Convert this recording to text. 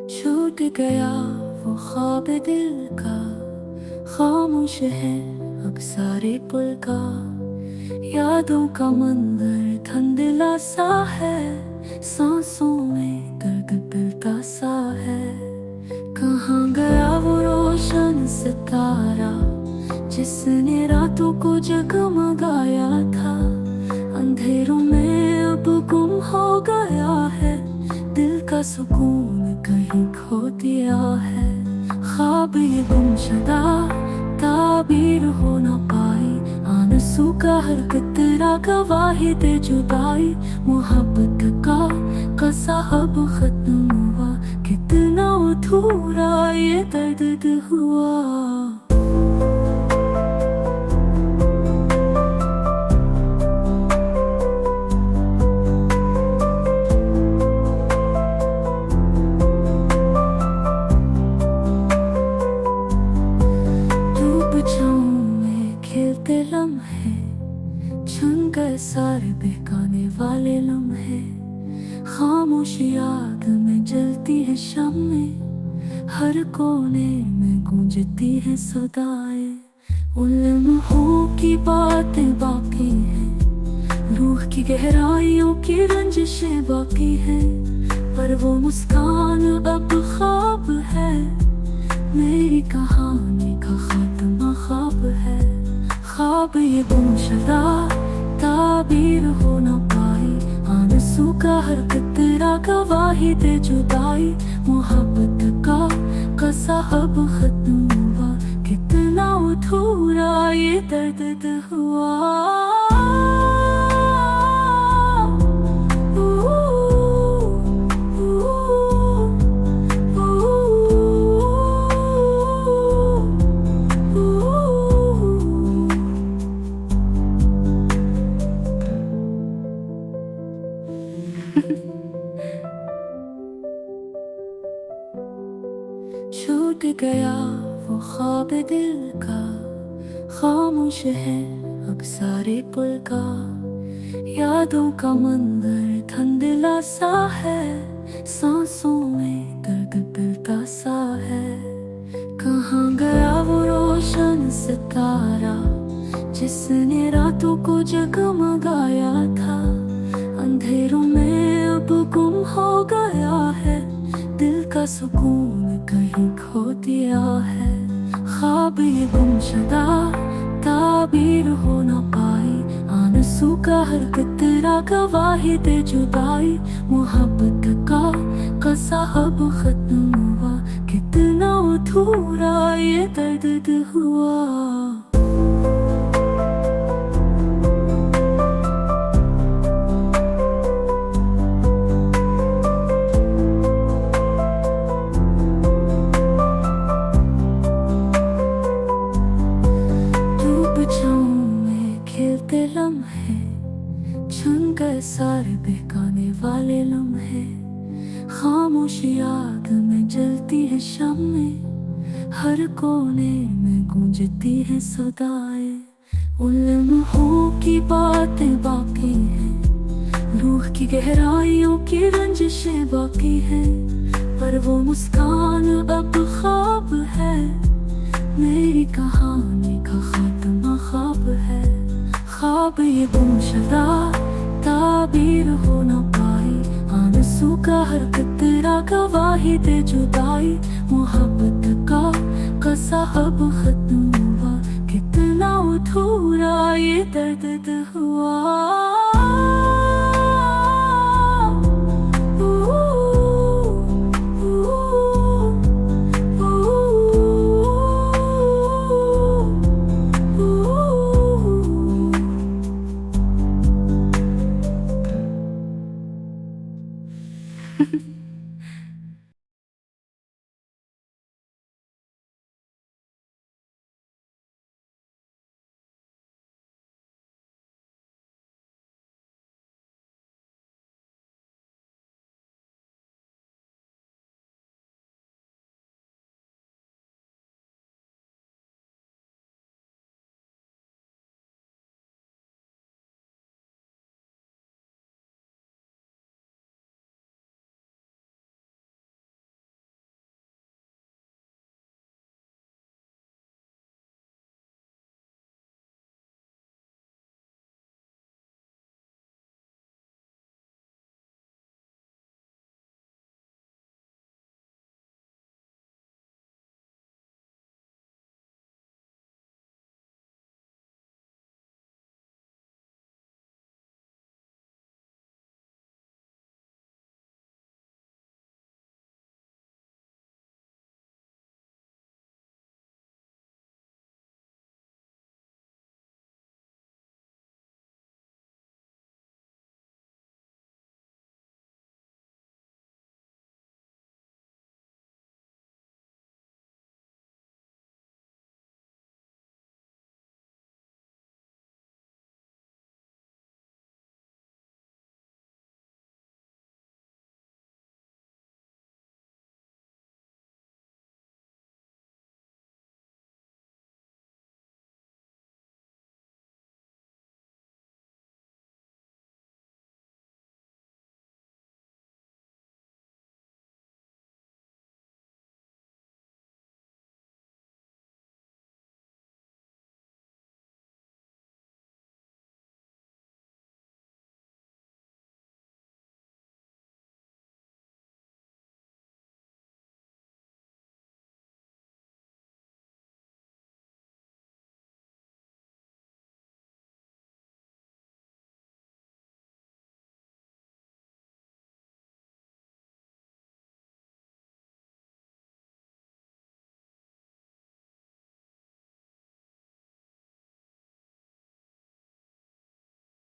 छूट गया वो ख्वाब दिल का, खामोश है अब सारे पुल का। यादों का मंदिर धुंधला सा है, सांसों में दर्द दिलता सा है। कहाँ गया वो रोशन सितारा, जिसने रातों को जगमगाया था। अंधेरों में अब गुम हो गया है, दिल का सुकून कहीं खो दिया है। ख्वाब ये गुमशुदा ताबीर हो न पाई, आंसू का हर कतरा गवाही दे जुदाई। मोहब्बत का साहब खत्म हुआ, कितना अधूरा ये दर्द हुआ। खेलते लम्हे छन गए सारे बहकाने वाले लम्हे। खामोश याद में जलती है शामें, हर कोने में गूंजती है सदाएं। उन लम्हों की बातें बाकी हैं, रूह की गहराइयों की रंजिशें बाकी हैं। पर वो मुस्कान अब ख्वाब है, मेरी कहानी का खात्मा ख्वाब है। ख्वाब ये गुमशुदा ताबीर हो न पाई, आंसू का हर कतरा गवाही दे जुदाई। मोहब्बत का साहब खत्म हुआ, कितना अधूरा ये दर्द हुआ। छूट गया वो ख्वाब दिल का, खामोश है अब सारे पुल का। यादों का मंदिर धुंधला सा है, सांसों में दर्द दिलता सा है। कहाँ गया वो रोशन सितारा, जिसने रातों को जगमगाया था। अंधेरों में अब गुम हो गया है, दिल का सुकून कहीं खो दिया है। ख्वाब ये गुमशुदा ताबीर हो न पाई, आंसू का हर कतरा गवाही दे जुदाई। मोहब्बत का साहब खत्म हुआ, कितना अधूरा ये दर्द हुआ। खेलते लम्हे छन गए सारे बहकाने वाले लम्हे। खामोश याद में जलती है शामें, हर कोने में गूंजती है सदाएं। उन लम्हों की बातें बाकी हैं, रूह की गहराइयों की रंजिशें बाकी हैं। पर वो मुस्कान अब ख्वाब है, मेरी कहानी का खात्मा ख्वाब है। ख्वाब ये गुमशुदा ताबीर हो न पाई, आंसू का हर कतरा गवाही दे जुदाई। मोहब्बत का साहब खत्म हुआ, कितना अधूरा ये दर्द हुआ।